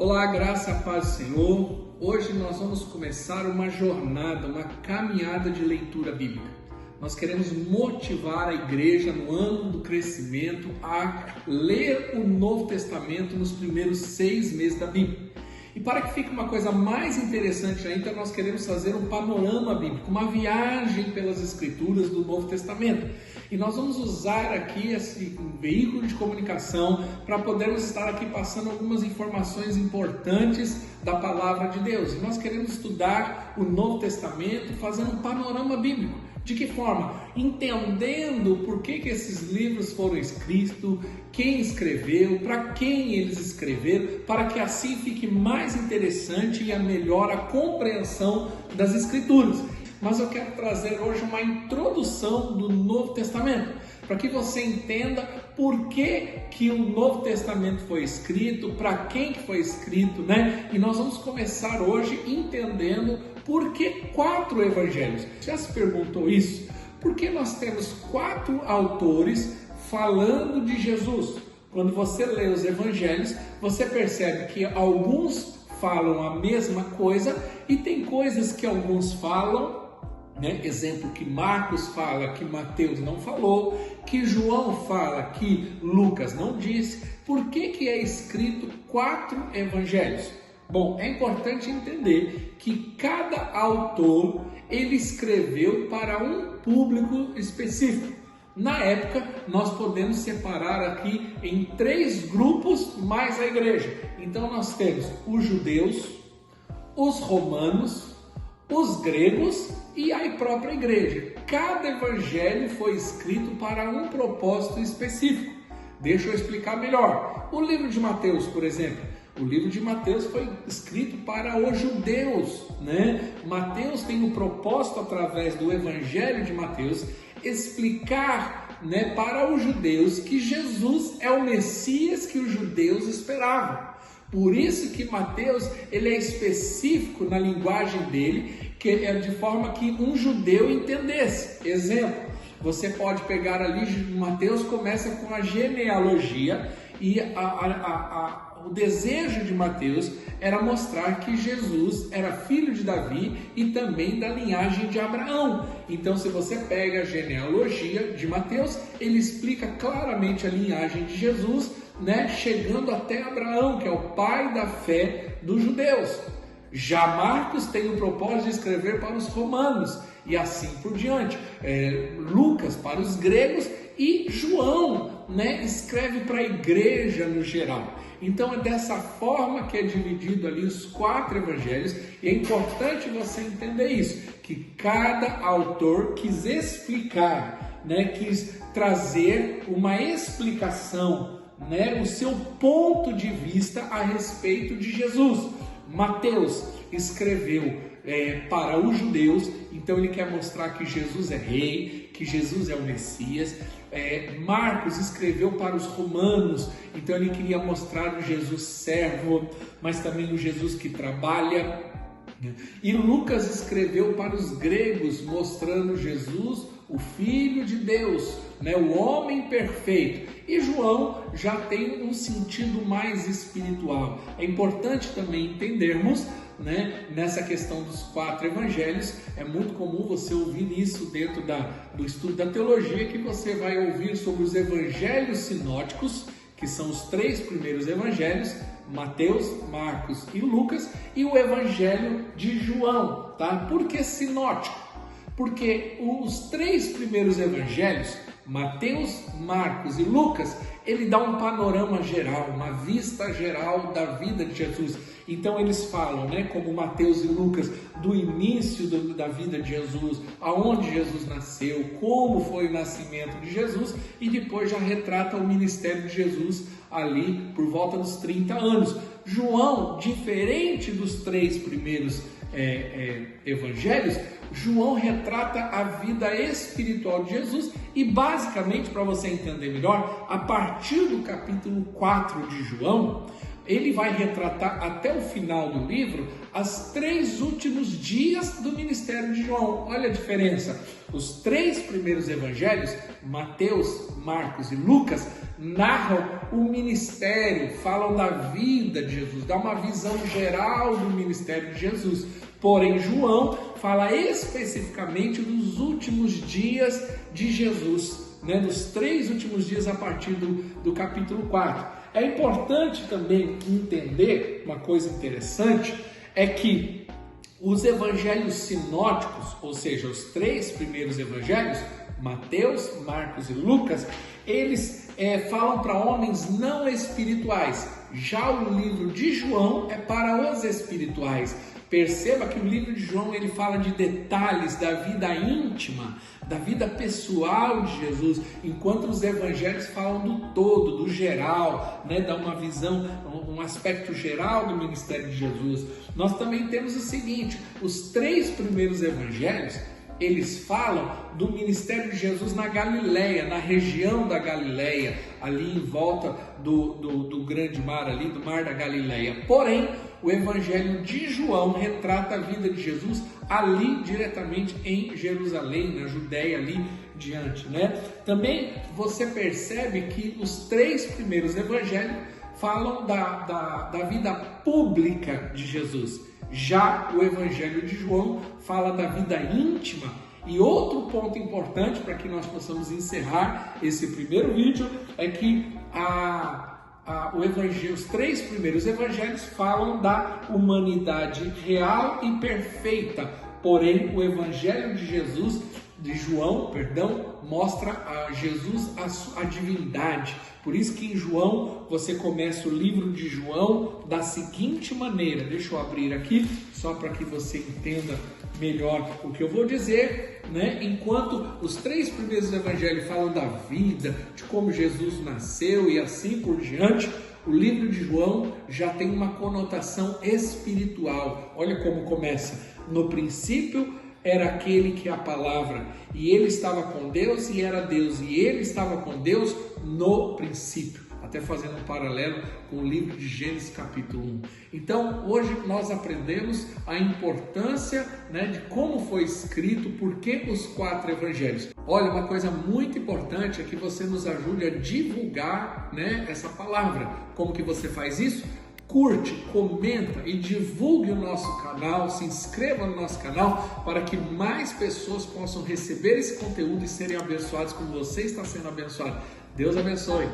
Olá, graça e paz do Senhor. Hoje nós vamos começar uma jornada, uma caminhada de leitura bíblica. Nós queremos motivar a igreja no ano do crescimento a ler o Novo Testamento nos primeiros 6 meses da Bíblia. E para que fique uma coisa mais interessante ainda, nós queremos fazer um panorama bíblico, uma viagem pelas Escrituras do Novo Testamento. E nós vamos usar aqui esse veículo de comunicação para podermos estar aqui passando algumas informações importantes da Palavra de Deus. E nós queremos estudar o Novo Testamento fazendo um panorama bíblico. De que forma? Entendendo por que esses livros foram escritos, quem escreveu, para quem eles escreveram, para que assim fique mais interessante e a melhor a compreensão das Escrituras. Mas eu quero trazer hoje uma introdução do Novo Testamento, para que você entenda por que o Novo Testamento foi escrito, para quem que foi escrito, né? E nós vamos começar hoje entendendo por que 4 evangelhos. Já se perguntou isso? Por que nós temos 4 autores falando de Jesus? Quando você lê os evangelhos, você percebe que alguns falam a mesma coisa e tem coisas que alguns falam, né? Exemplo que Marcos fala que Mateus não falou, que João fala que Lucas não disse. Por que é escrito 4 evangelhos? Bom, é importante entender que cada autor ele escreveu para um público específico. Na época, nós podemos separar aqui em 3 grupos mais a igreja. Então nós temos os judeus, os romanos, os gregos e a própria igreja. Cada evangelho foi escrito para um propósito específico. Deixa eu explicar melhor. O livro de Mateus, por exemplo. O livro de Mateus foi escrito para os judeus, né? Mateus tem o propósito, através do evangelho de Mateus, explicar, né, para os judeus que Jesus é o Messias que os judeus esperavam. Por isso que Mateus ele é específico na linguagem dele, que é de forma que um judeu entendesse. Exemplo, você pode pegar ali, Mateus começa com a genealogia e o desejo de Mateus era mostrar que Jesus era filho de Davi e também da linhagem de Abraão. Então, se você pega a genealogia de Mateus, ele explica claramente a linhagem de Jesus, né, chegando até Abraão, que é o pai da fé dos judeus. Já Marcos tem o propósito de escrever para os romanos e assim por diante. Lucas para os gregos e João, né, escreve para a igreja no geral. Então é dessa forma que é dividido ali os 4 evangelhos, e é importante você entender isso, que cada autor quis explicar, né, quis trazer uma explicação, né, o seu ponto de vista a respeito de Jesus. Mateus escreveu para os judeus, então ele quer mostrar que Jesus é rei, que Jesus é o Messias. Marcos escreveu para os romanos, então ele queria mostrar o Jesus servo, mas também o Jesus que trabalha. E Lucas escreveu para os gregos, mostrando Jesus, o Filho de Deus, né, o homem perfeito. E João já tem um sentido mais espiritual. É importante também entendermos, né, nessa questão dos 4 evangelhos, é muito comum você ouvir isso dentro do estudo da teologia, que você vai ouvir sobre os evangelhos sinóticos, que são os 3 primeiros evangelhos, Mateus, Marcos e Lucas, e o evangelho de João, tá? Por que sinótico? Porque os 3 primeiros evangelhos, Mateus, Marcos e Lucas, ele dá um panorama geral, uma vista geral da vida de Jesus. Então eles falam, né, como Mateus e Lucas, do início da vida de Jesus, aonde Jesus nasceu, como foi o nascimento de Jesus, e depois já retrata o ministério de Jesus ali por volta dos 30 anos. João, diferente dos 3 primeiros evangelhos, João retrata a vida espiritual de Jesus e basicamente, para você entender melhor, a partir do capítulo 4 de João, ele vai retratar até o final do livro os 3 últimos dias do ministério de João. Olha a diferença. Os 3 primeiros evangelhos, Mateus, Marcos e Lucas, narram o ministério, falam da vida de Jesus, dá uma visão geral do ministério de Jesus. Porém, João fala especificamente dos últimos dias de Jesus, né? Dos 3 últimos dias a partir do capítulo 4. É importante também entender uma coisa interessante, é que os evangelhos sinóticos, ou seja, os 3 primeiros evangelhos, Mateus, Marcos e Lucas, eles falam para homens não espirituais. Já o livro de João é para os espirituais. Perceba que o livro de João ele fala de detalhes da vida íntima, da vida pessoal de Jesus, enquanto os evangelhos falam do todo, do geral, né? Dá uma visão, um aspecto geral do ministério de Jesus. Nós também temos o seguinte, os 3 primeiros evangelhos, eles falam do ministério de Jesus na Galileia, na região da Galileia, ali em volta do grande mar, ali do mar da Galileia. Porém, o evangelho de João retrata a vida de Jesus ali diretamente em Jerusalém, na Judéia, ali diante, né? Também você percebe que os 3 primeiros evangelhos falam da vida pública de Jesus. Já o evangelho de João fala da vida íntima. E outro ponto importante para que nós possamos encerrar esse primeiro vídeo é que os 3 primeiros evangelhos falam da humanidade real e perfeita. Porém, o evangelho de João, mostra a Jesus a divindade. Por isso que em João, você começa o livro de João da seguinte maneira. Deixa eu abrir aqui, só para que você entenda melhor o que eu vou dizer, né? Enquanto os 3 primeiros evangelhos falam da vida, de como Jesus nasceu e assim por diante, o livro de João já tem uma conotação espiritual. Olha como começa. No princípio era aquele que é a palavra, e ele estava com Deus e era Deus, e ele estava com Deus no princípio. Até fazendo um paralelo com o livro de Gênesis capítulo 1. Então, hoje nós aprendemos a importância, né, de como foi escrito, por que os 4 evangelhos. Olha, uma coisa muito importante é que você nos ajude a divulgar, né, essa palavra. Como que você faz isso? Curte, comenta e divulgue o nosso canal, se inscreva no nosso canal para que mais pessoas possam receber esse conteúdo e serem abençoados como você está sendo abençoado. Deus abençoe!